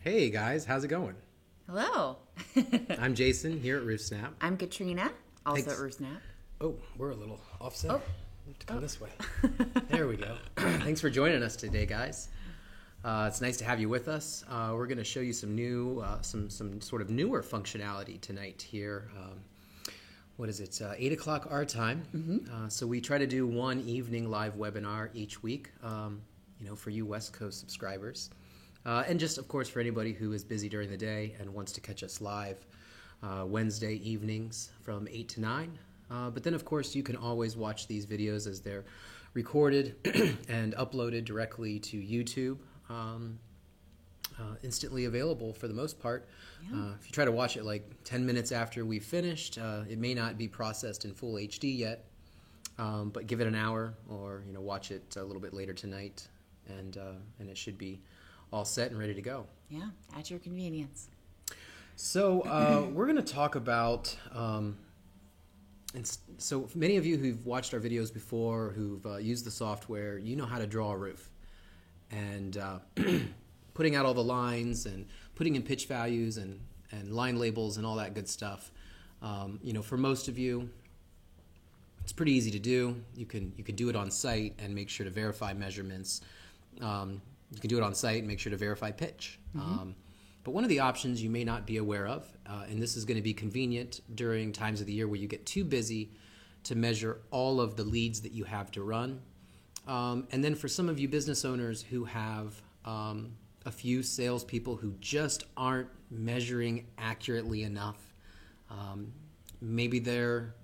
Hey guys, how's it going? Hello. I'm Jason here at RoofSnap. I'm Katrina, also Thanks. at RoofSnap. Oh, we're a little off center. Oh. We have to come this way. There we go. Thanks for joining us today, guys. It's nice to have you with us. We're going to show you some new, some sort of newer functionality tonight here. What is it? 8 o'clock our time. So we try to do one evening live webinar each week. For you West Coast subscribers. And just, of course, for anybody who is busy during the day and wants to catch us live Wednesday evenings from 8 to 9. But then, of course, you can always watch these videos as they're recorded and uploaded directly to YouTube, instantly available for the most part. Yeah. If you try to watch it like 10 minutes after we've finished, it may not be processed in full HD yet, but give it an hour or watch it a little bit later tonight, and it should be all set and ready to go. Yeah, at your convenience. So we're going to talk about, so many of you who've watched our videos before, who've used the software, you know how to draw a roof. And putting out all the lines and putting in pitch values and line labels and all that good stuff. For most of you, it's pretty easy to do. You can do it on site and make sure to verify measurements. You can do it on site and make sure to verify pitch. But one of the options you may not be aware of, and this is going to be convenient during times of the year where you get too busy to measure all of the leads that you have to run. And then for some of you business owners who have a few salespeople who just aren't measuring accurately enough, maybe they're,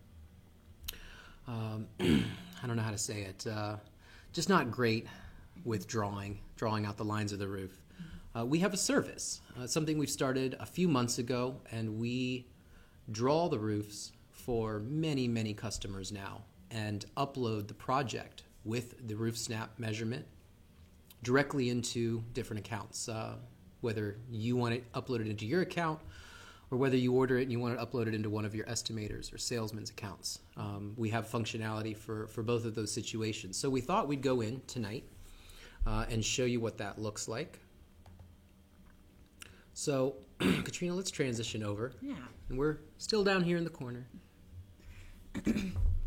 I don't know how to say it, just not great with drawing out the lines of the roof. We have a service, something we've started a few months ago, and we draw the roofs for many, many customers now and upload the project with the RoofSnap measurement directly into different accounts, whether you want it uploaded into your account or whether you order it and you want it uploaded into one of your estimators or salesman's accounts. We have functionality for both of those situations. So we thought we'd go in tonight and show you what that looks like. So, Katrina, let's transition over. Yeah. And we're still down here in the corner.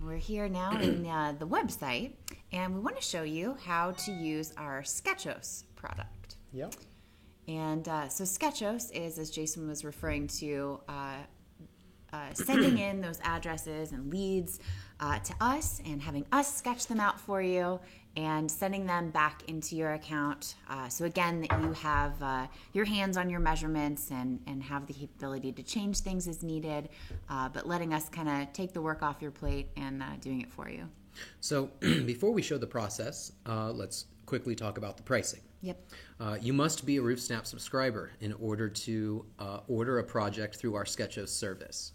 We're here now in the website, and we want to show you how to use our Sketchos product. Yep. And so Sketchos is, as Jason was referring to, sending in those addresses and leads to us and having us sketch them out for you and sending them back into your account. So again, that you have your hands on your measurements and have the ability to change things as needed, but letting us kind of take the work off your plate and doing it for you. So before we show the process, let's quickly talk about the pricing. Yep. You must be a RoofSnap subscriber in order to order a project through our Sketchos service.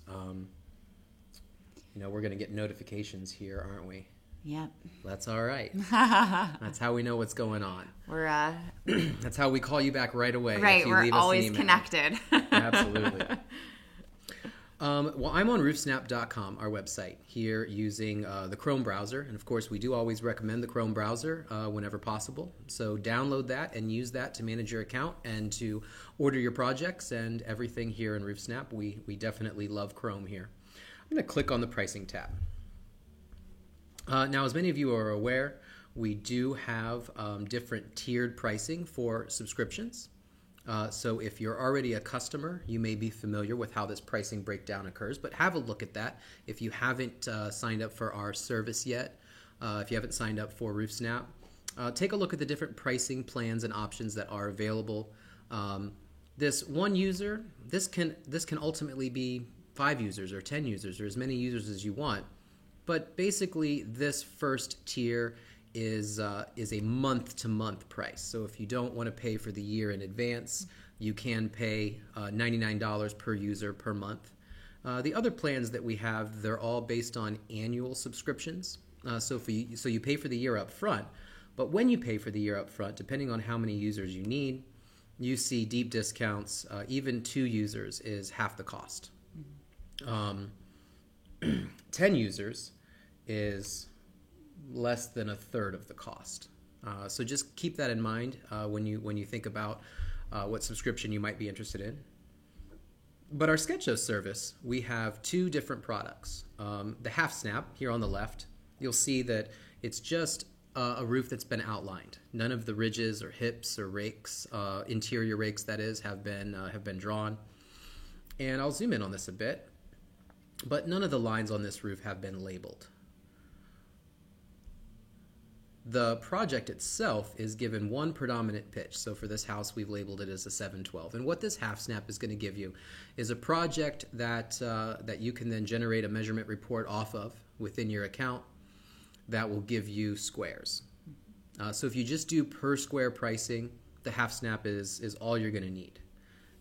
We're going to get notifications here, aren't we? Yep. That's all right. That's how we know what's going on. We're That's how we call you back right away. right. If you We're leave us an always email. connected. Absolutely. Well, I'm on roofsnap.com, our website, here using the Chrome browser. And, of course, we do always recommend the Chrome browser whenever possible. So download that and use that to manage your account and to order your projects and everything here in RoofSnap. We definitely love Chrome here. I'm going to click on the pricing tab. Now, as many of you are aware, we do have different tiered pricing for subscriptions. So if you're already a customer, you may be familiar with how this pricing breakdown occurs, but have a look at that. If you haven't signed up for our service yet, if you haven't signed up for RoofSnap, take a look at the different pricing plans and options that are available. This one user, this can ultimately be 5 users or 10 users or as many users as you want. But basically, this first tier is a month-to-month price. So if you don't want to pay for the year in advance, you can pay $99 per user per month. The other plans that we have, they're all based on annual subscriptions. So you pay for the year up front. But when you pay for the year up front, depending on how many users you need, you see deep discounts. Even 2 users is half the cost. 10 users is less than a third of the cost. So just keep that in mind when you think about what subscription you might be interested in. But our Sketchos service, we have two different products. The half snap here on the left, you'll see that it's just a roof that's been outlined. None of the ridges or hips or rakes, interior rakes that is, have been drawn. And I'll zoom in on this a bit, but none of the lines on this roof have been labeled. The project itself is given one predominant pitch. So for this house, we've labeled it as a 712. And what this half snap is going to give you is a project that you can then generate a measurement report off of within your account that will give you squares. So if you just do per square pricing, the half snap is all you're going to need.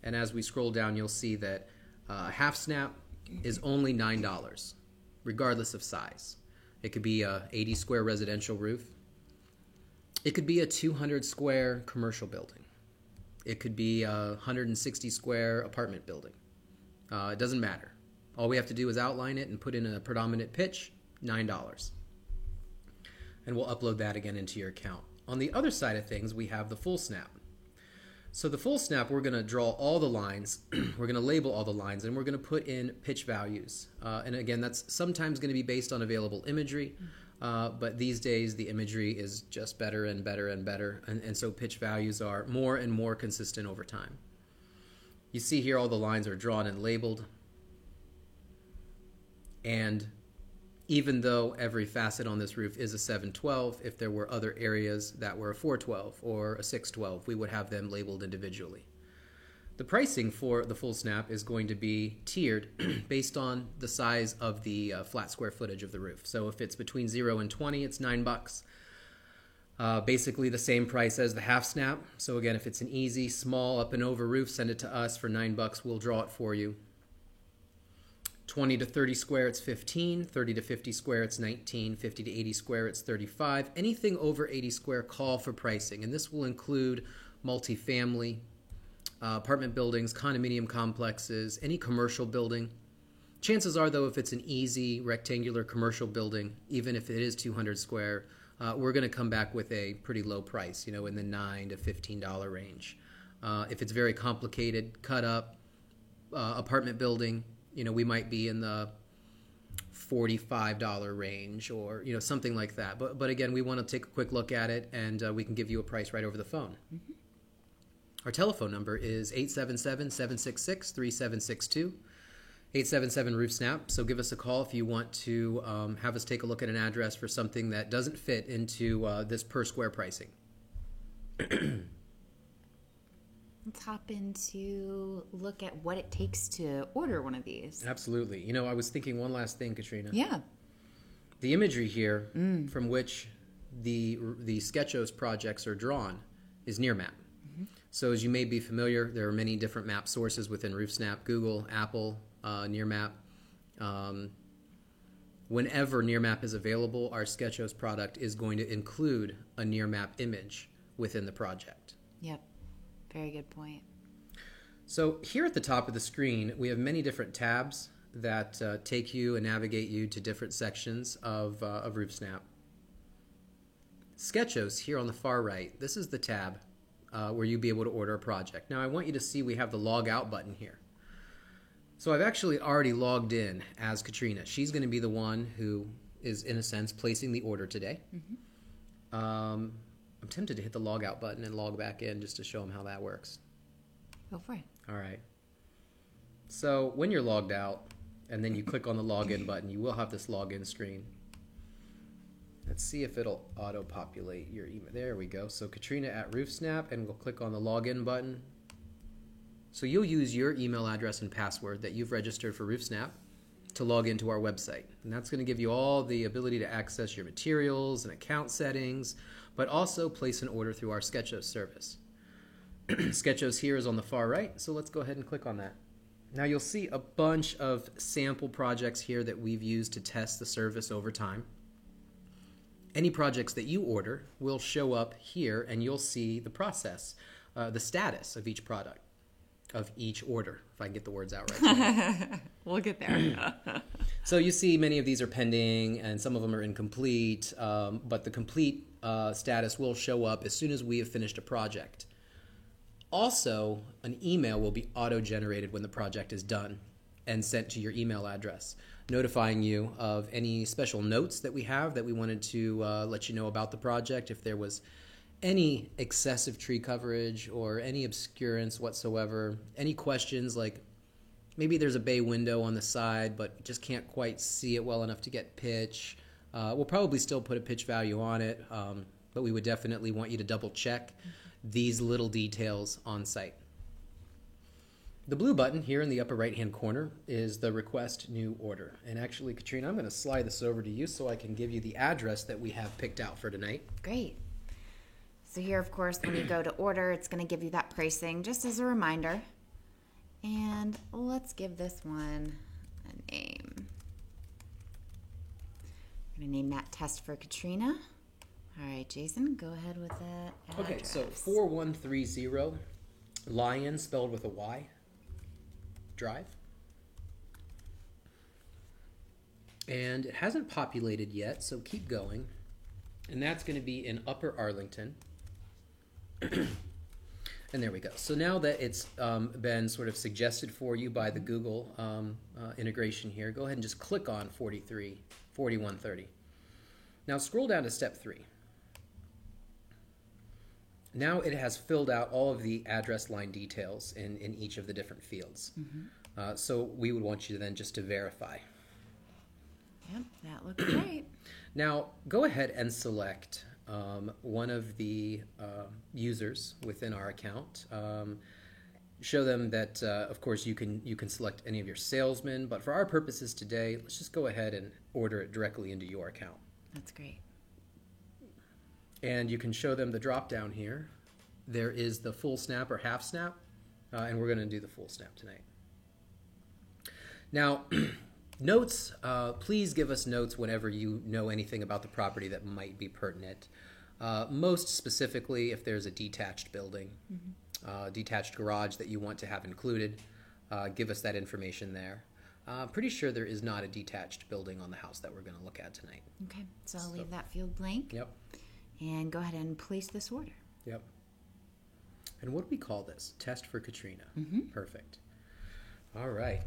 And as we scroll down, you'll see that a half snap is only $9, regardless of size. It could be a 80 square residential roof. It could be a 200 square commercial building. It could be a 160 square apartment building. It doesn't matter. All we have to do is outline it and put in a predominant pitch, $9. And we'll upload that again into your account. On the other side of things, we have the full snap. So the full snap, we're going to draw all the lines, we're going to label all the lines, and we're going to put in pitch values. And again, that's sometimes going to be based on available imagery, but these days the imagery is just better and better and better, and so pitch values are more and more consistent over time. You see here all the lines are drawn and labeled, and even though every facet on this roof is a 712, if there were other areas that were a 412 or a 612, we would have them labeled individually. The pricing for the full snap is going to be tiered based on the size of the flat square footage of the roof. So if it's between 0 and 20, it's $9. Basically the same price as the half snap. So again, if it's an easy, small, up and over roof, send it to us for $9. We'll draw it for you. 20 to 30 square, it's 15. 30 to 50 square, it's 19. 50 to 80 square, it's 35. Anything over 80 square, call for pricing. And this will include multifamily, apartment buildings, condominium complexes, any commercial building. Chances are, though, if it's an easy rectangular commercial building, even if it is 200 square, we're going to come back with a pretty low price, in the $9 to $15 range. If it's very complicated, cut up apartment building, we might be in the $45 range or, something like that. But again, we want to take a quick look at it, and we can give you a price right over the phone. Mm-hmm. Our telephone number is 877-766-3762, 877-ROOF-SNAP. So give us a call if you want to have us take a look at an address for something that doesn't fit into this per square pricing. Let's hop into look at what it takes to order one of these. Absolutely. I was thinking one last thing, Katrina. Yeah. The imagery here from which the Sketchos projects are drawn is Nearmap. Mm-hmm. So as you may be familiar, there are many different map sources within RoofSnap, Google, Apple, Nearmap. Whenever Nearmap is available, our Sketchos product is going to include a Nearmap image within the project. Yep. Very good point. So here at the top of the screen, we have many different tabs that take you and navigate you to different sections of RoofSnap. Sketchos here on the far right, this is the tab where you'll be able to order a project. Now I want you to see we have the log out button here. So I've actually already logged in as Katrina. She's going to be the one who is, in a sense, placing the order today. Mm-hmm. I'm tempted to hit the log out button and log back in just to show them how that works. Go for it. All right. So when you're logged out and then you click on the login button, you will have this login screen. Let's see if it'll auto-populate your email. There we go. So Katrina at RoofSnap, and we'll click on the login button. So you'll use your email address and password that you've registered for RoofSnap to log into our website. And that's going to give you all the ability to access your materials and account settings, but also place an order through our Sketchos service. Sketchos here is on the far right, so let's go ahead and click on that. Now you'll see a bunch of sample projects here that we've used to test the service over time. Any projects that you order will show up here, and you'll see the process, the status of each product, of each order, if I can get the words out right. We'll get there. So you see many of these are pending, and some of them are incomplete, but the complete status will show up as soon as we have finished a project. Also, an email will be auto-generated when the project is done and sent to your email address, notifying you of any special notes that we have that we wanted to let you know about the project. If there was any excessive tree coverage or any obscurance whatsoever, any questions like maybe there's a bay window on the side but you just can't quite see it well enough to get pitch, we'll probably still put a pitch value on it, but we would definitely want you to double check these little details on site. The blue button here in the upper right hand corner is the request new order. And actually, Katrina, I'm going to slide this over to you so I can give you the address that we have picked out for tonight. Great. So here, of course, when you go to order, it's going to give you that pricing just as a reminder. And let's give this one a name. I'm going to name that Test for Katrina. All right, Jason, go ahead with that address. Okay, so 4130 Lion, spelled with a Y, Drive. And it hasn't populated yet, so keep going. And that's going to be in Upper Arlington. And there we go. So now that it's been sort of suggested for you by the Google integration here, go ahead and just click on 4130. Now scroll down to step 3. Now it has filled out all of the address line details in each of the different fields. Mm-hmm. So we would want you then just to verify. Yep, that looks great. Now go ahead and select one of the users within our account. Show them that, of course, you can select any of your salesmen, but for our purposes today, let's just go ahead and order it directly into your account. That's great. And you can show them the drop down here. There is the full snap or half snap, and we're going to do the full snap tonight. Now, notes, please give us notes whenever you know anything about the property that might be pertinent. Most specifically, if there's a detached building, detached garage that you want to have included, give us that information there. Pretty sure there is not a detached building on the house that we're going to look at tonight. Okay, so I'll leave that field blank. Yep. And go ahead and place this order. Yep. And what do we call this? Test for Katrina. Mm-hmm. Perfect. All right.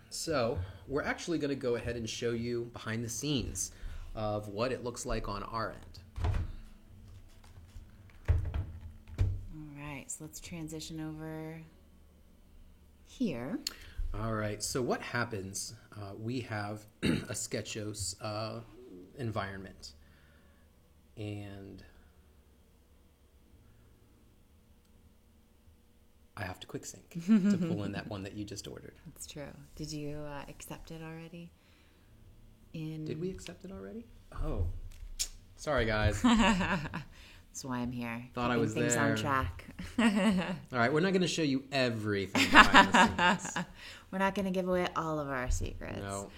So we're actually going to go ahead and show you behind the scenes of what it looks like on our end. All right, so let's transition over here. All right, so what happens, we have a Sketchos environment. And I have to quick sync to pull in that one that you just ordered. That's true. Did you accept it already? Did we accept it already? Oh, sorry guys. That's why I'm here. Thought I was things there. On track. All right, we're not going to show you everything behind the scenes. We're not going to give away all of our secrets. No.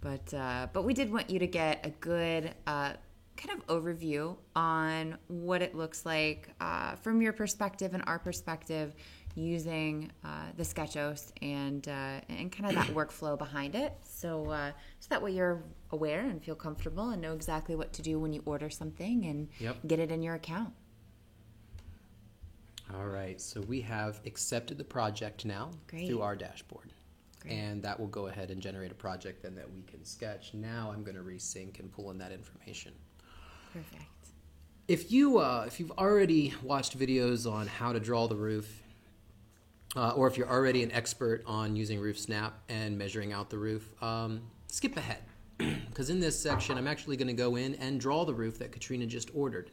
But we did want you to get a good kind of overview on what it looks like from your perspective and our perspective using the Sketchos and kind of that workflow behind it. So that way you're aware and feel comfortable and know exactly what to do when you order something and get it in your account. All right, so we have accepted the project now through our dashboard. Great. And that will go ahead and generate a project then that we can sketch. Now I'm going to resync and pull in that information. Perfect. If you've already watched videos on how to draw the roof, or if you're already an expert on using Roof Snap and measuring out the roof, skip ahead. Because in this section, I'm actually going to go in and draw the roof that Katrina just ordered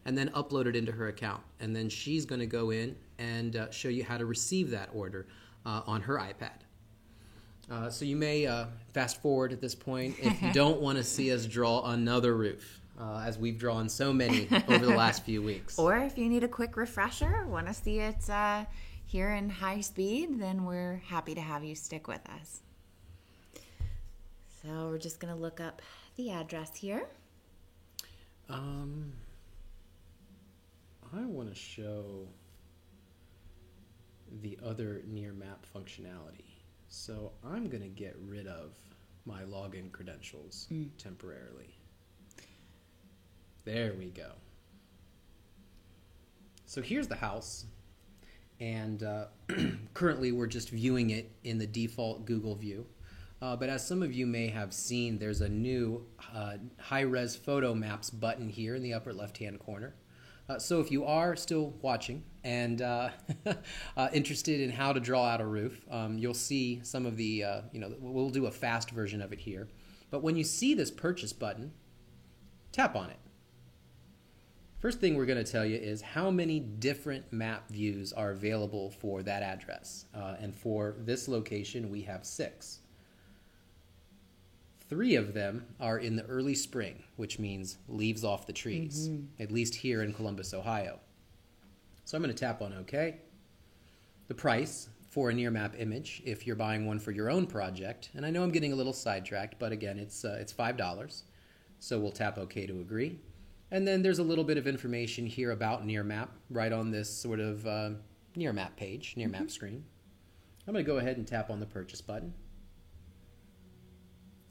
and then upload it into her account. And then she's going to go in and show you how to receive that order on her iPad. So you may fast forward at this point if you don't want to see us draw another roof, as we've drawn so many over the last few weeks. Or if you need a quick refresher, want to see it here in high speed, then we're happy to have you stick with us. So we're just going to look up the address here. I want to show the other near map functionality. So I'm going to get rid of my login credentials temporarily. There we go. So here's the house. And currently we're just viewing it in the default Google view. But as some of you may have seen, there's a new high-res photo maps button here in the upper left-hand corner. So if you are still watching and interested in how to draw out a roof, you'll see some of the, we'll do a fast version of it here. But when you see this purchase button, tap on it. First thing we're going to tell you is how many different map views are available for that address. And for this location, we have 6. 3 of them are in the early spring, which means leaves off the trees, at least here in Columbus, Ohio. So I'm going to tap on OK. The price for a near map image, if you're buying one for your own project, and I know I'm getting a little sidetracked, but again, it's $5. So we'll tap OK to agree. And then there's a little bit of information here about near map right on this sort of near map page, near map screen. I'm going to go ahead and tap on the purchase button.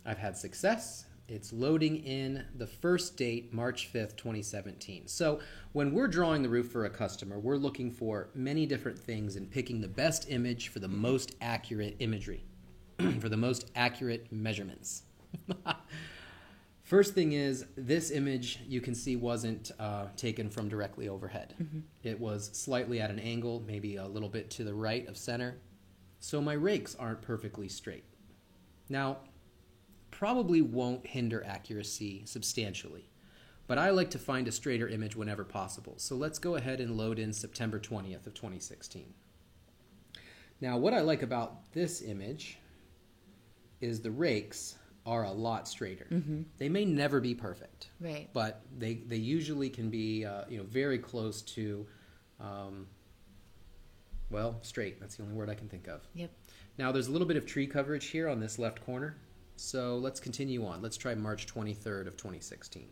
I've had success. It's loading in the first date, March 5th, 2017. So when we're drawing the roof for a customer, we're looking for many different things and picking the best image for the most accurate imagery, for the most accurate measurements. First thing is, this image you can see wasn't taken from directly overhead. It was slightly at an angle, maybe a little bit to the right of center. So my rakes aren't perfectly straight. Now, probably won't hinder accuracy substantially, but I like to find a straighter image whenever possible. So let's go ahead and load in September 20th of 2016. Now, what I like about this image is the rakes are a lot straighter. They may never be perfect, Right. but they usually can be very close to, straight. That's the only word I can think of. Yep. Now there's a little bit of tree coverage here on this left corner, so let's continue on. Let's try March 23rd of 2016.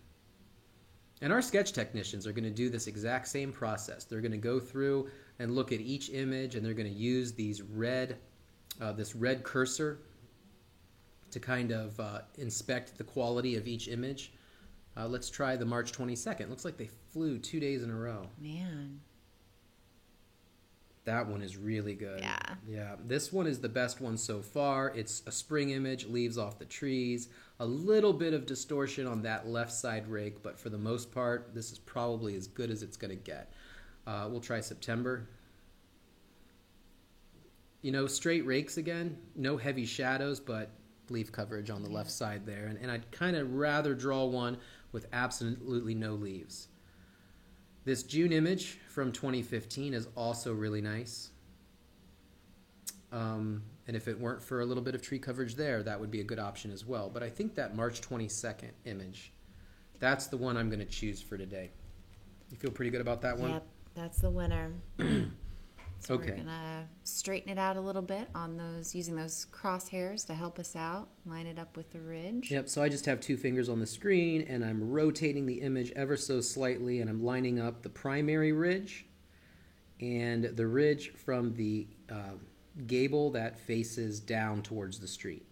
And our sketch technicians are going to do this exact same process. They're going to go through and look at each image, and they're going to use these this red cursor to kind of inspect the quality of each image. Let's try the March 22nd. Looks like they flew 2 days in a row. Man. That one is really good. Yeah. Yeah. This one is the best one so far. It's a spring image, leaves off the trees, a little bit of distortion on that left side rake, but for the most part, this is probably as good as it's going to get. We'll try September. Straight rakes again, no heavy shadows, but leaf coverage on the left side there. And I'd kind of rather draw one with absolutely no leaves. This June image from 2015 is also really nice. And if it weren't for a little bit of tree coverage there, that would be a good option as well. But I think that March 22nd image, that's the one I'm going to choose for today. You feel pretty good about that one? Yep, that's the winner. So Okay. we're gonna straighten it out a little bit on those, using those crosshairs to help us out. Line it up with the ridge. Yep, so I just have 2 fingers on the screen, and I'm rotating the image ever so slightly, and I'm lining up the primary ridge and the ridge from the gable that faces down towards the street.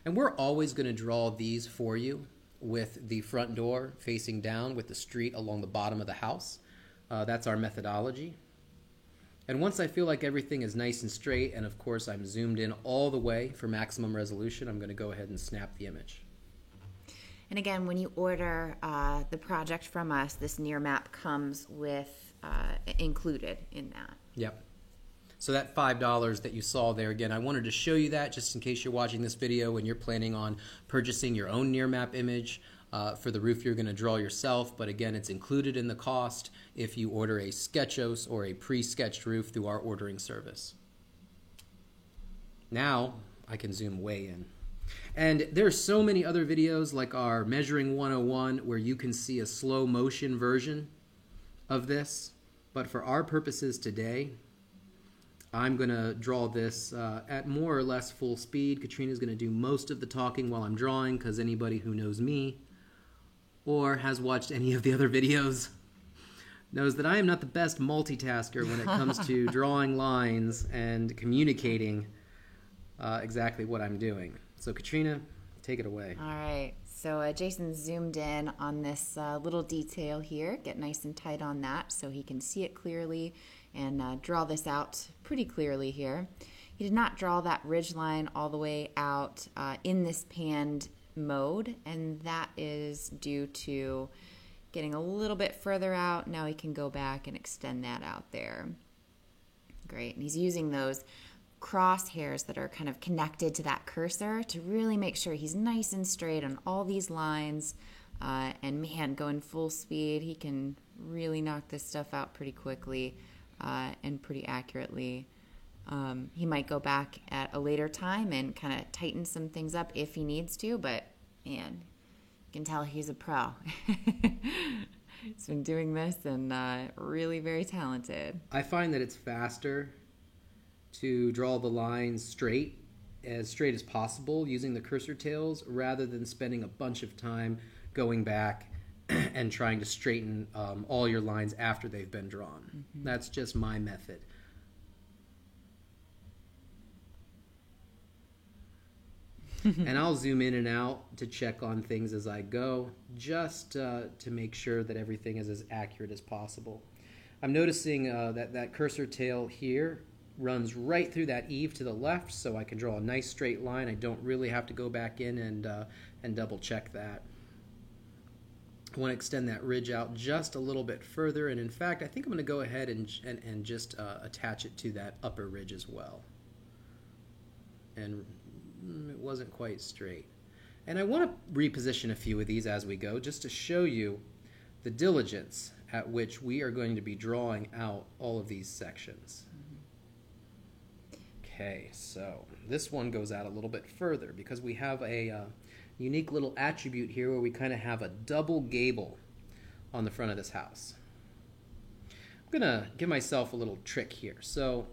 And we're always going to draw these for you with the front door facing down with the street along the bottom of the house. That's our methodology. And once I feel like everything is nice and straight, and of course I'm zoomed in all the way for maximum resolution, I'm going to go ahead and snap the image. And again, when you order the project from us, this near map comes with included in that. Yep. So that $5 that you saw there, again, I wanted to show you that just in case you're watching this video and you're planning on purchasing your own near map image for the roof you're going to draw yourself. But again, it's included in the cost if you order a Sketchos or a pre-sketched roof through our ordering service. Now I can zoom way in. And there's so many other videos like our Measuring 101 where you can see a slow motion version of this. But for our purposes today, I'm going to draw this at more or less full speed. Katrina's going to do most of the talking while I'm drawing because anybody who knows me or has watched any of the other videos knows that I am not the best multitasker when it comes to drawing lines and communicating exactly what I'm doing. So Katrina, take it away. All right. So Jason zoomed in on this little detail here. Get nice and tight on that so he can see it clearly and draw this out pretty clearly here. He did not draw that ridge line all the way out in this panned mode, and that is due to getting a little bit further out. Now he can go back and extend that out there. Great. And he's using those crosshairs that are kind of connected to that cursor to really make sure he's nice and straight on all these lines. And man, going full speed, he can really knock this stuff out pretty quickly and pretty accurately. He might go back at a later time and kind of tighten some things up if he needs to, but man, you can tell he's a pro. He's been doing this and really very talented. I find that it's faster to draw the lines straight as possible using the cursor tails rather than spending a bunch of time going back and trying to straighten all your lines after they've been drawn. Mm-hmm. That's just my method. And I'll zoom in and out to check on things as I go, just to make sure that everything is as accurate as possible. I'm noticing that cursor tail here runs right through that eave to the left, so I can draw a nice straight line. I don't really have to go back in and double check that. I want to extend that ridge out just a little bit further, and in fact, I think I'm going to go ahead and just attach it to that upper ridge as well. And it wasn't quite straight. And I want to reposition a few of these as we go, just to show you the diligence at which we are going to be drawing out all of these sections. Okay, so this one goes out a little bit further because we have a unique little attribute here where we kind of have a double gable on the front of this house. I'm going to give myself a little trick here. So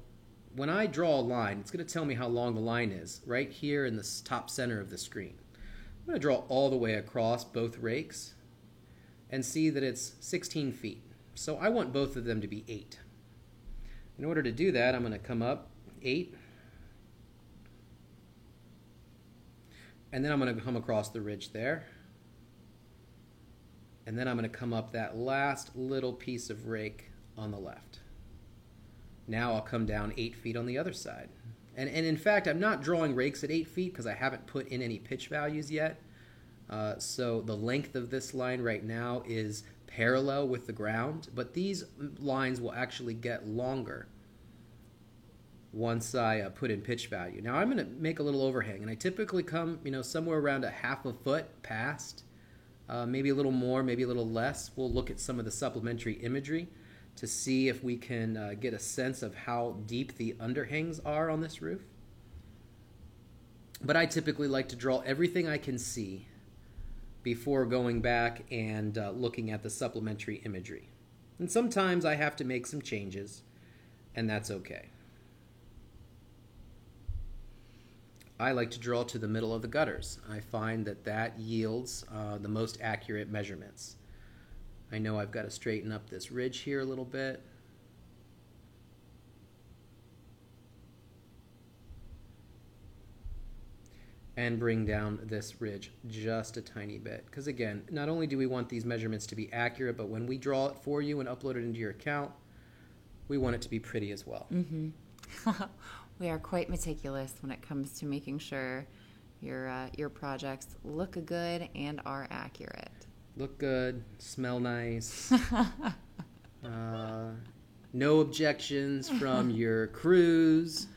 when I draw a line, it's going to tell me how long the line is right here in the top center of the screen. I'm going to draw all the way across both rakes and see that it's 16 feet. So I want both of them to be 8. In order to do that, I'm going to come up 8, and then I'm going to come across the ridge there, and then I'm going to come up that last little piece of rake on the left. Now I'll come down 8 feet on the other side. And in fact, I'm not drawing rakes at 8 feet because I haven't put in any pitch values yet. So the length of this line right now is parallel with the ground, but these lines will actually get longer once I put in pitch value. Now I'm going to make a little overhang, and I typically come, somewhere around a half a foot past, maybe a little more, maybe a little less. We'll look at some of the supplementary imagery to see if we can get a sense of how deep the underhangs are on this roof. But I typically like to draw everything I can see before going back and looking at the supplementary imagery. And sometimes I have to make some changes, and that's okay. I like to draw to the middle of the gutters. I find that yields the most accurate measurements. I know I've got to straighten up this ridge here a little bit. And bring down this ridge just a tiny bit. Because again, not only do we want these measurements to be accurate, but when we draw it for you and upload it into your account, we want it to be pretty as well. Mm-hmm. We are quite meticulous when it comes to making sure your projects look good and are accurate. Look good, smell nice. No objections from your crews.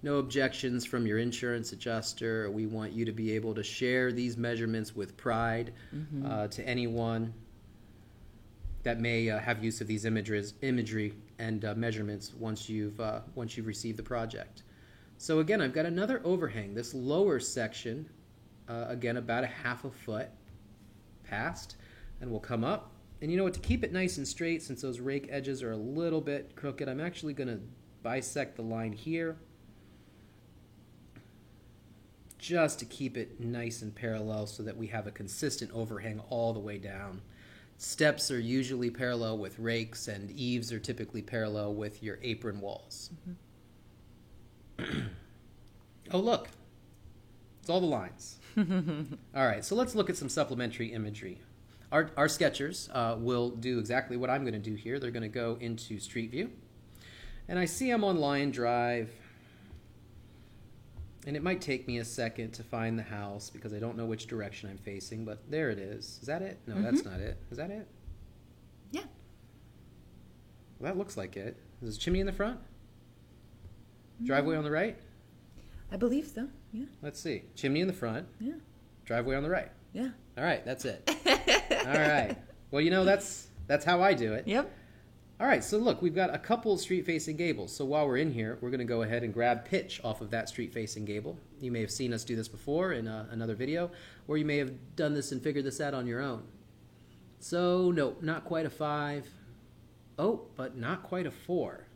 No objections from your insurance adjuster. We want you to be able to share these measurements with pride to anyone that may have use of these imagery and measurements once you've received the project. So again, I've got another overhang. This lower section, again, about a half a foot past, and we'll come up. And you know what? To keep it nice and straight, since those rake edges are a little bit crooked, I'm actually going to bisect the line here, just to keep it nice and parallel so that we have a consistent overhang all the way down. Steps are usually parallel with rakes, and eaves are typically parallel with your apron walls. Mm-hmm. Oh, look. It's all the lines. All right, so let's look at some supplementary imagery. Our sketchers will do exactly what I'm going to do here. They're going to go into Street View. And I see I'm on Lion Drive. And it might take me a second to find the house because I don't know which direction I'm facing, but there it is. Is that it? No, that's not it. Is that it? Yeah. Well, that looks like it. Is there a chimney in the front? Driveway on the right? I believe so. Yeah. Let's see. Chimney in the front. Yeah. Driveway on the right. Yeah. All right, that's it. All right. Well, you know, that's how I do it. Yep. All right, so look, we've got a couple street-facing gables. So while we're in here, we're going to go ahead and grab pitch off of that street-facing gable. You may have seen us do this before in another video, or you may have done this and figured this out on your own. So, no, not quite a 5. Oh, but not quite a 4.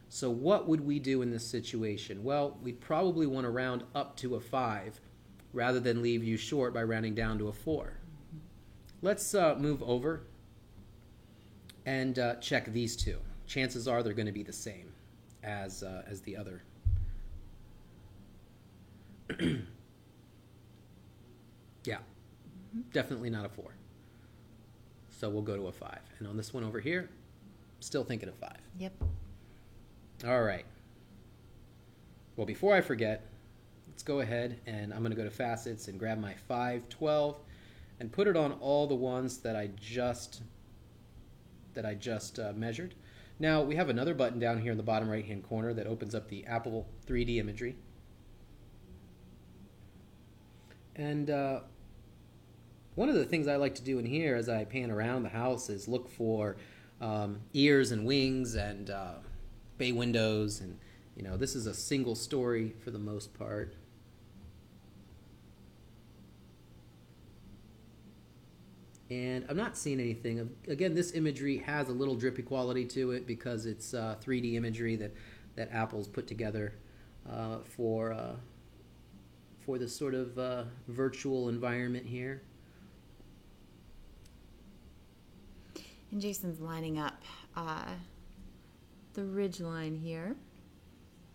So what would we do in this situation? Well, we'd probably want to round up to a 5 rather than leave you short by rounding down to a 4. Let's move over and check these two. Chances are they're going to be the same as the other. Yeah, definitely not a 4. So we'll go to a 5. And on this one over here, still thinking of 5. Yep. All right. Well, before I forget, let's go ahead and I'm going to go to facets and grab my 512 and put it on all the ones that I just measured. Now we have another button down here in the bottom right hand corner that opens up the Apple 3D imagery. And one of the things I like to do in here as I pan around the house is look for ears and wings and bay windows, and you know, this is a single story for the most part. And I'm not seeing anything. Again, this imagery has a little drippy quality to it because it's 3D imagery that Apple's put together for this sort of virtual environment here. And Jason's lining up the ridge line here.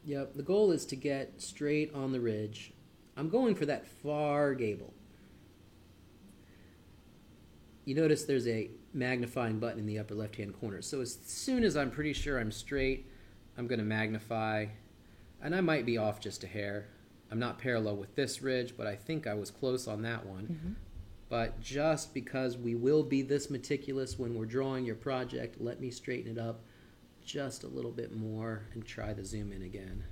Yep, the goal is to get straight on the ridge. I'm going for that far gable. You notice there's a magnifying button in the upper left-hand corner. So as soon as I'm pretty sure I'm straight, I'm going to magnify. And I might be off just a hair. I'm not parallel with this ridge, but I think I was close on that one. Mm-hmm. But just because we will be this meticulous when we're drawing your project, let me straighten it up just a little bit more and try the zoom in again.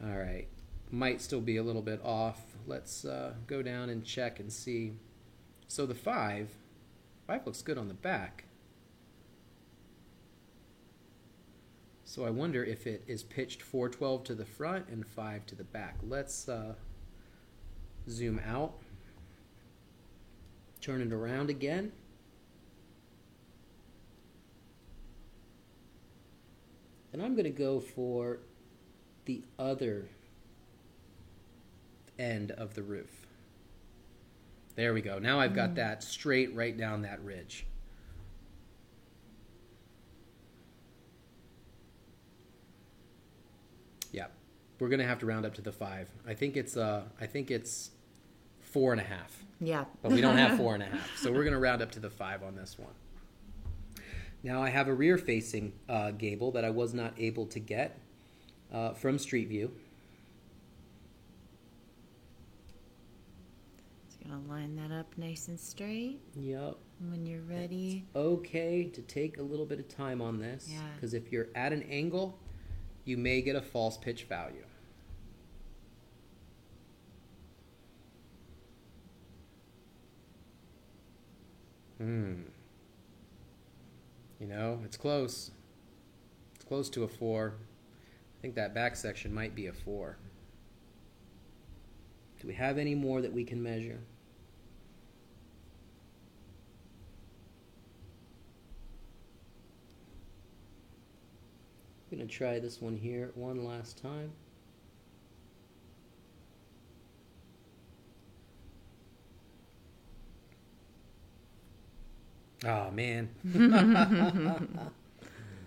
All right. Might still be a little bit off. Let's go down and check and see. So the 5 looks good on the back. So I wonder if it is pitched 412 to the front and 5 to the back. Let's zoom out. Turn it around again. And I'm going to go for the other end of the roof. There we go. Now I've got that straight right down that ridge. Yeah, we're gonna have to round up to the 5. I think it's 4.5. Yeah, but we don't have 4.5, so we're gonna round up to the 5 on this one. Now I have a rear-facing gable that I was not able to get from Street View. Gonna line that up nice and straight. Yep. When you're ready. It's okay to take a little bit of time on this, because if you're at an angle, you may get a false pitch value. You know, it's close. It's close to a 4. I think that back section might be a 4. Do we have any more that we can measure? I'm going to try this one here one last time. Oh, man. A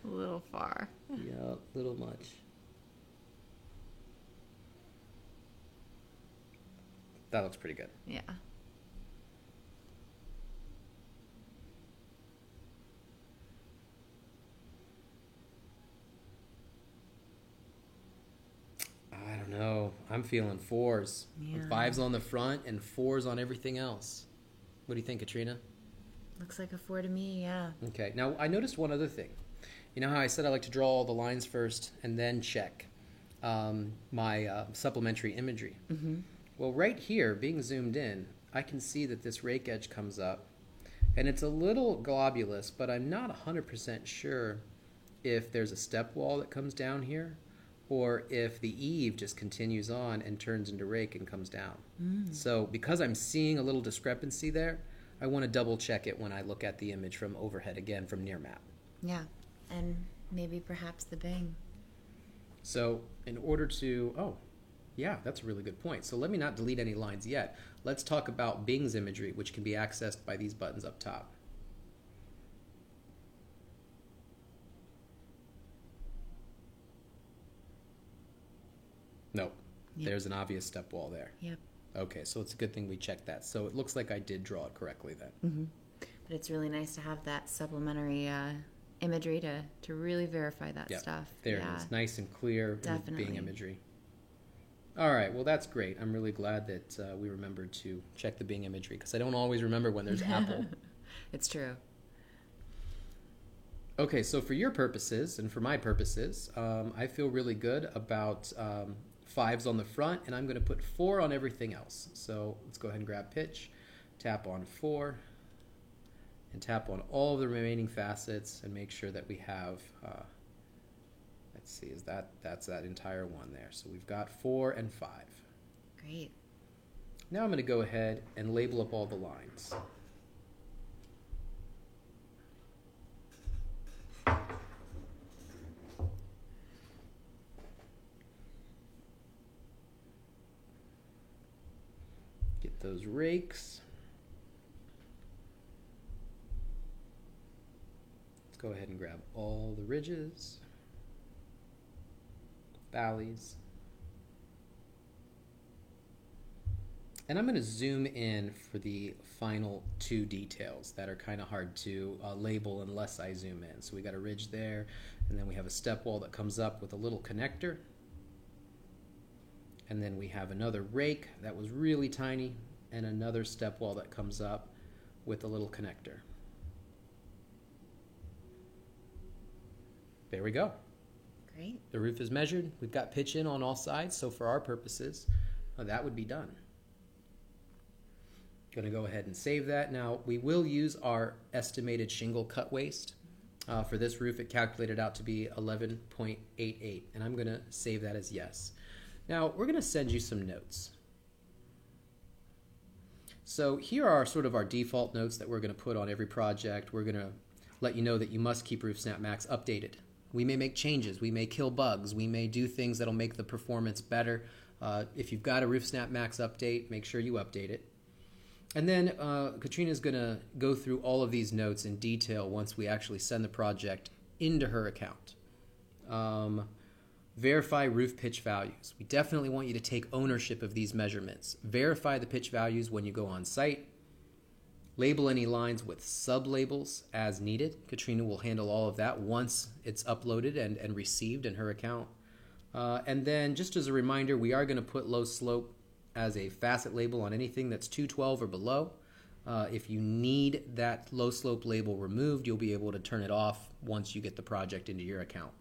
little far. Yeah, a little much. That looks pretty good. Yeah. I don't know. I'm feeling 4s. Yeah. 5s on the front and 4s on everything else. What do you think, Katrina? Looks like a 4 to me, yeah. Okay. Now, I noticed one other thing. You know how I said I like to draw all the lines first and then check my supplementary imagery? Mm-hmm. Well, right here, being zoomed in, I can see that this rake edge comes up, and it's a little globulous, but I'm not 100% sure if there's a step wall that comes down here, or if the eave just continues on and turns into rake and comes down. So because I'm seeing a little discrepancy there, I want to double check it when I look at the image from overhead again from near map. Yeah, and maybe perhaps the Bing. So in order to, oh, yeah, that's a really good point. So let me not delete any lines yet. Let's talk about Bing's imagery, which can be accessed by these buttons up top. Nope. Yep. There's an obvious step wall there. Yep. Okay, so it's a good thing we checked that. So it looks like I did draw it correctly then. Mm-hmm. But it's really nice to have that supplementary imagery to really verify that Yep. stuff. There Yeah. it is. Nice and clear in the Definitely. Bing imagery. All right, well, that's great. I'm really glad that we remembered to check the Bing imagery because I don't always remember when there's Apple. It's true. Okay, so for your purposes and for my purposes, I feel really good about 5s on the front, and I'm going to put 4 on everything else. So let's go ahead and grab pitch, tap on 4, and tap on all of the remaining facets and make sure that we have, let's see, that's that entire one there. So we've got 4 and 5. Great. Now I'm going to go ahead and label up all the lines. Get those rakes. Let's go ahead and grab all the ridges, valleys. And I'm going to zoom in for the final 2 details that are kind of hard to label unless I zoom in. So we got a ridge there, and then we have a step wall that comes up with a little connector. And then we have another rake that was really tiny, and another step wall that comes up with a little connector. There we go. Great. The roof is measured. We've got pitch in on all sides, so for our purposes, that would be done. Going to go ahead and save that. Now, we will use our estimated shingle cut waste. For this roof, it calculated out to be 11.88, and I'm going to save that as yes. Now, we're going to send you some notes. So here are sort of our default notes that we're going to put on every project. We're going to let you know that you must keep RoofSnap Max updated. We may make changes. We may kill bugs. We may do things that'll make the performance better. If you've got a RoofSnap Max update, make sure you update it. And then Katrina's going to go through all of these notes in detail once we actually send the project into her account. Verify roof pitch values. We definitely want you to take ownership of these measurements. Verify the pitch values when you go on site. Label any lines with sub-labels as needed. Katrina will handle all of that once it's uploaded and received in her account. And then just as a reminder, we are going to put low slope as a facet label on anything that's 212 or below. If you need that low slope label removed, you'll be able to turn it off once you get the project into your account.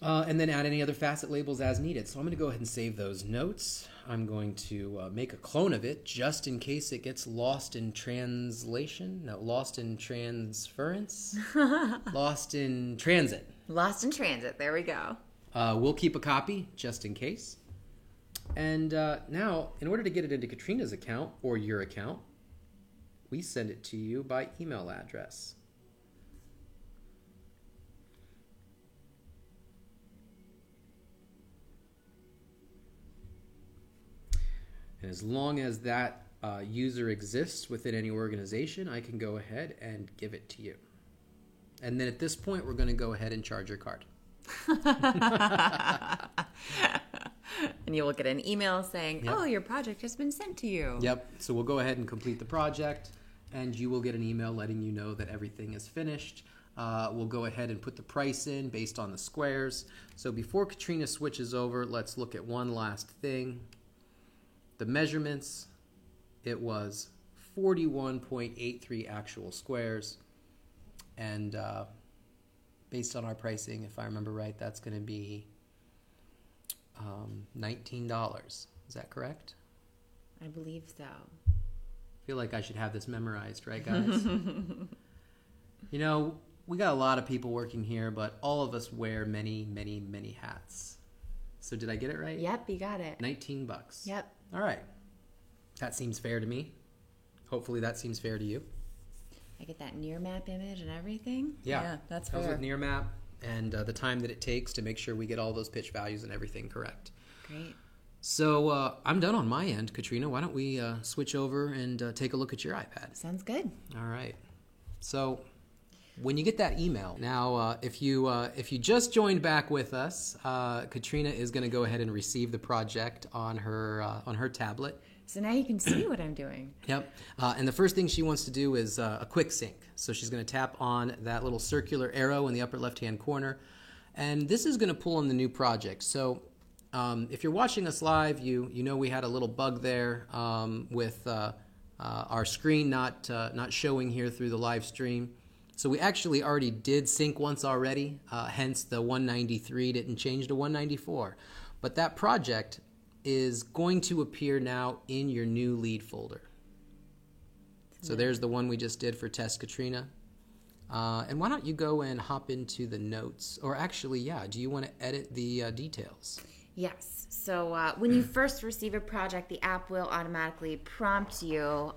And then add any other facet labels as needed. So I'm going to go ahead and save those notes. I'm going to make a clone of it just in case it gets lost in translation. No, lost in transference. Lost in transit. Lost in transit. There we go. We'll keep a copy just in case. And now, in order to get it into Katrina's account or your account, we send it to you by email address. And as long as that user exists within any organization, I can go ahead and give it to you. And then at this point, we're going to go ahead and charge your card. And you will get an email saying, Yep. oh, your project has been sent to you. Yep. So we'll go ahead and complete the project, and you will get an email letting you know that everything is finished. We'll go ahead and put the price in based on the squares. So before Katrina switches over, let's look at one last thing. The measurements, it was 41.83 actual squares. And based on our pricing, if I remember right, that's going to be $19. Is that correct? I believe so. I feel like I should have this memorized, right, guys? You know, we got a lot of people working here, but all of us wear many, many, many hats. So did I get it right? Yep, you got it. $19. Yep. All right. That seems fair to me. Hopefully that seems fair to you. I get that near map image and everything. Yeah, that's comes fair. with Nearmap and the time that it takes to make sure we get all those pitch values and everything correct. Great. So I'm done on my end, Katrina. Why don't we switch over and take a look at your iPad? Sounds good. All right. So when you get that email, now if you just joined back with us, Katrina is going to go ahead and receive the project on her tablet. So now you can see what I'm doing. Yep. And the first thing she wants to do is a quick sync. So she's going to tap on that little circular arrow in the upper left-hand corner. And this is going to pull in the new project. So if you're watching us live, you know we had a little bug there with our screen not showing here through the live stream. So we actually already did sync once already, hence the 193 didn't change to 194. But that project is going to appear now in your new lead folder. So there's the one we just did for Test Katrina. And why don't you go and hop into the notes? Or actually, yeah, do you want to edit the details? Yes. So when you first receive a project, the app will automatically prompt you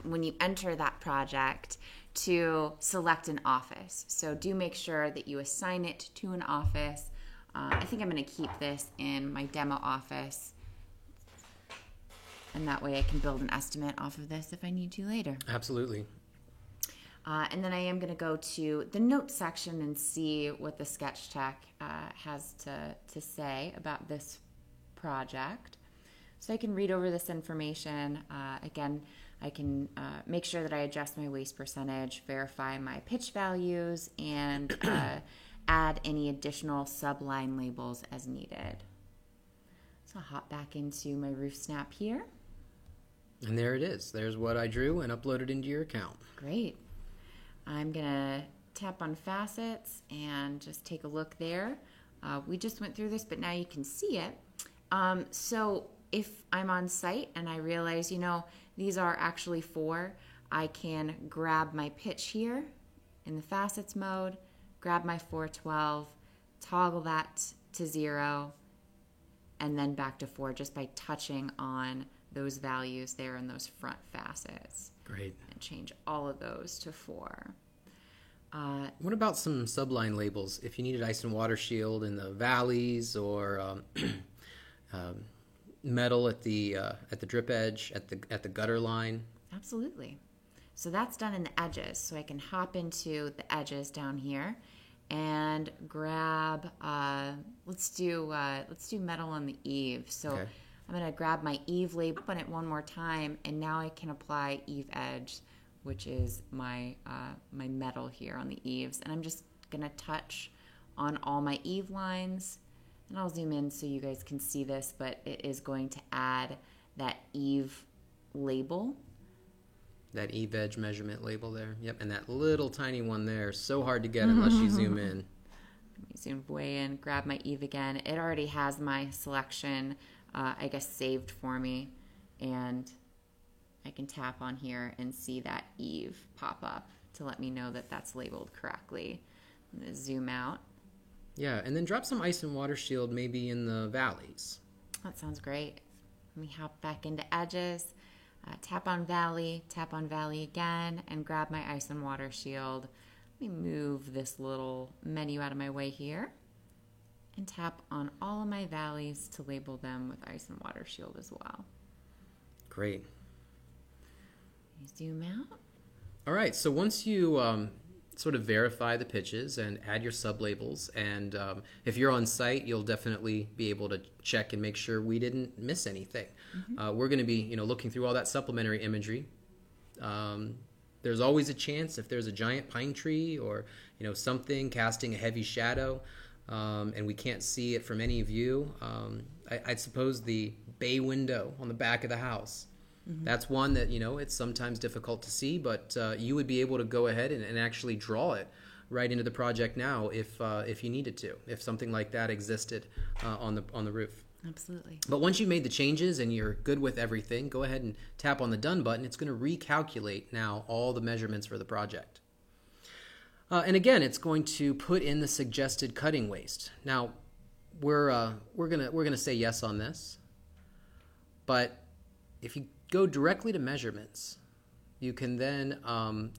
when you enter that project to select an office. So do make sure that you assign it to an office. I think I'm going to keep this in my demo office. And that way I can build an estimate off of this if I need to later. Absolutely. And then I am going to go to the notes section and see what the Sketchtech has to say about this project. So I can read over this information. Again, I can make sure that I adjust my waste percentage, verify my pitch values, and add any additional subline labels as needed. So I'll hop back into my roof snap here. And there it is. There's what I drew and uploaded into your account. Great. I'm going to tap on facets and just take a look there. We just went through this, but now you can see it. So if I'm on site and I realize, these are actually 4, I can grab my pitch here in the facets mode, grab my 412, toggle that to 0, and then back to 4 just by touching on those values there in those front facets. Great. And change all of those to 4. What about some subline labels? If you needed ice and water shield in the valleys, or metal at the drip edge, at the gutter line. Absolutely. So that's done in the edges. So I can hop into the edges down here and grab. Let's do metal on the eave. So okay. I'm going to grab my eave label, open it one more time, and now I can apply eave edge, which is my metal here on the eaves. And I'm just going to touch on all my eave lines. And I'll zoom in so you guys can see this, but it is going to add that eave label. That eave edge measurement label there. Yep, and that little tiny one there. So hard to get unless you zoom in. Let me zoom way in, grab my eave again. It already has my selection, saved for me. And I can tap on here and see that eave pop up to let me know that that's labeled correctly. I'm going to zoom out. Yeah, and then drop some ice and water shield maybe in the valleys. That sounds great. Let me hop back into edges, tap on valley again, and grab my ice and water shield. Let me move this little menu out of my way here and tap on all of my valleys to label them with ice and water shield as well. Great. Zoom out. All right, so once you sort of verify the pitches and add your sub-labels. And if you're on site, you'll definitely be able to check and make sure we didn't miss anything. We're going to be, looking through all that supplementary imagery. There's always a chance if there's a giant pine tree or, something casting a heavy shadow, and we can't see it from any view. I'd suppose the bay window on the back of the house. That's one that, it's sometimes difficult to see, but you would be able to go ahead and actually draw it right into the project now if you needed to, if something like that existed on the roof. Absolutely. But once you've made the changes and you're good with everything, go ahead and tap on the Done button. It's going to recalculate now all the measurements for the project. And again, it's going to put in the suggested cutting waste. Now, we're gonna say yes on this, but if you go directly to measurements, you can then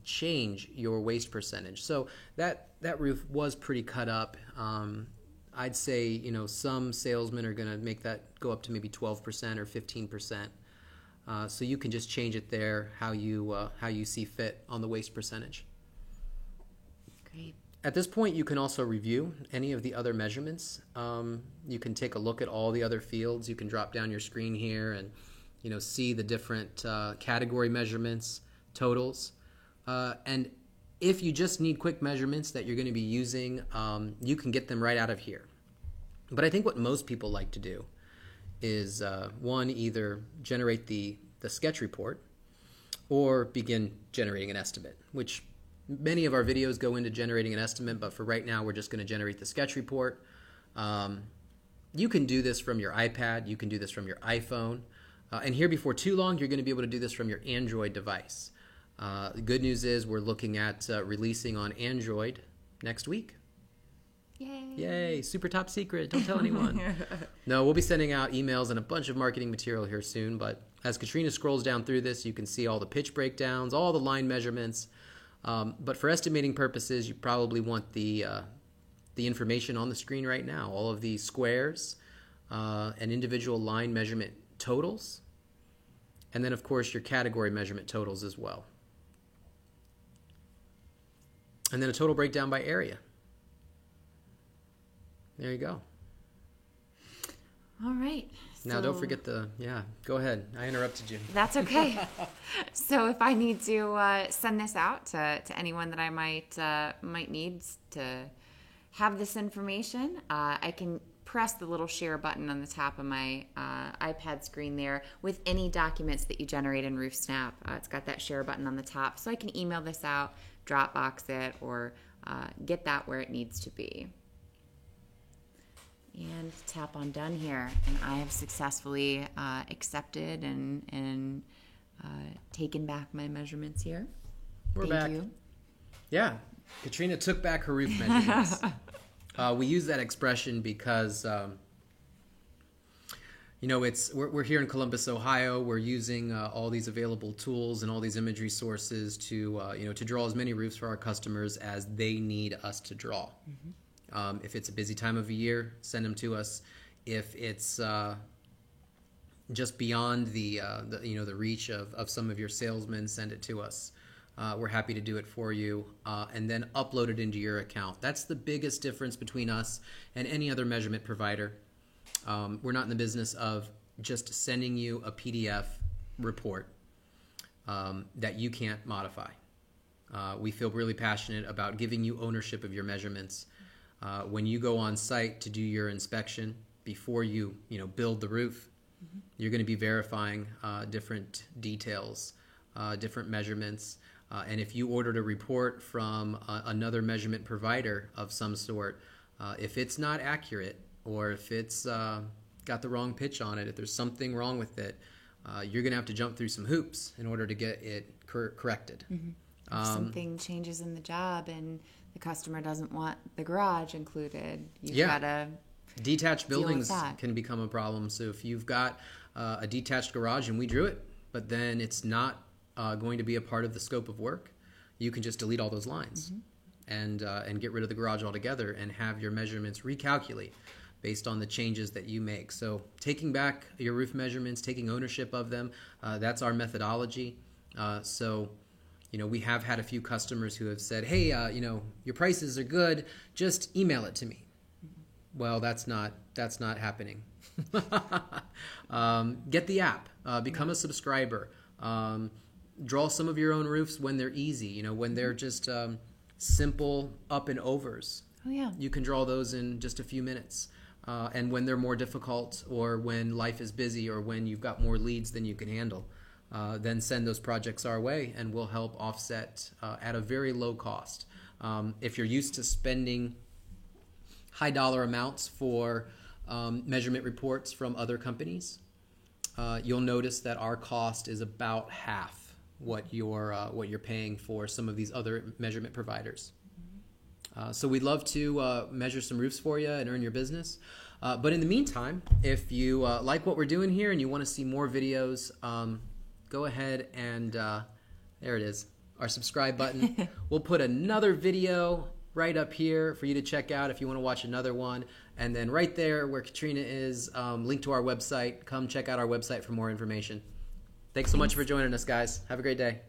change your waste percentage. So that roof was pretty cut up. I'd say some salesmen are going to make that go up to maybe 12% or 15%. So you can just change it there how you see fit on the waste percentage. Great. At this point, you can also review any of the other measurements. You can take a look at all the other fields. You can drop down your screen here and see the different category measurements, totals. And if you just need quick measurements that you're going to be using, you can get them right out of here. But I think what most people like to do is, one, either generate the sketch report or begin generating an estimate, which many of our videos go into generating an estimate, but for right now, we're just going to generate the sketch report. You can do this from your iPad. You can do this from your iPhone. And here before too long, you're going to be able to do this from your Android device. The good news is we're looking at releasing on Android next week. Yay. Yay, super top secret. Don't tell anyone. No, we'll be sending out emails and a bunch of marketing material here soon. But as Katrina scrolls down through this, you can see all the pitch breakdowns, all the line measurements. But for estimating purposes, you probably want the information on the screen right now, all of the squares and individual line measurement totals, and then, of course, your category measurement totals as well. And then a total breakdown by area. There you go. All right. Now, don't forget go ahead. I interrupted you. That's okay. So if I need to send this out to anyone that I might need to have this information, I can press the little share button on the top of my iPad screen there with any documents that you generate in RoofSnap. It's got that share button on the top, so I can email this out, Dropbox it, or get that where it needs to be. And tap on Done here, and I have successfully accepted and taken back my measurements here. We're Thank back. you. Yeah, Katrina took back her roof measurements. We use that expression because, we're here in Columbus, Ohio. We're using all these available tools and all these imagery sources to draw as many roofs for our customers as they need us to draw. Mm-hmm. If it's a busy time of year, send them to us. If it's just beyond the reach of some of your salesmen, send it to us. We're happy to do it for you and then upload it into your account. That's the biggest difference between us and any other measurement provider. We're not in the business of just sending you a PDF report that you can't modify. We feel really passionate about giving you ownership of your measurements. When you go on site to do your inspection before you build the roof, mm-hmm. you're going to be verifying different details, different measurements. And if you ordered a report from another measurement provider of some sort, if it's not accurate or if it's got the wrong pitch on it, if there's something wrong with it, you're going to have to jump through some hoops in order to get it corrected. Mm-hmm. If something changes in the job and the customer doesn't want the garage included, you've got to detached buildings can become a problem. So if you've got a detached garage and we drew it, but then it's not going to be a part of the scope of work, you can just delete all those lines mm-hmm. and get rid of the garage altogether and have your measurements recalculate based on the changes that you make. So taking back your roof measurements, taking ownership of them, that's our methodology. So We have had a few customers who have said, hey, your prices are good, just email it to me. Well, that's not happening. Get the app, become a subscriber, draw some of your own roofs when they're easy, when they're just simple up and overs. Oh, yeah. You can draw those in just a few minutes. And when they're more difficult, or when life is busy, or when you've got more leads than you can handle, then send those projects our way, and we'll help offset at a very low cost. If you're used to spending high dollar amounts for measurement reports from other companies, you'll notice that our cost is about half what you're paying for some of these other measurement providers. So we'd love to measure some roofs for you and earn your business. But in the meantime, if you like what we're doing here and you want to see more videos, go ahead and there it is, our subscribe button. We'll put another video right up here for you to check out if you want to watch another one. And then right there where Katrina is, link to our website. Come check out our website for more information. Thanks so much for joining us, guys. Have a great day.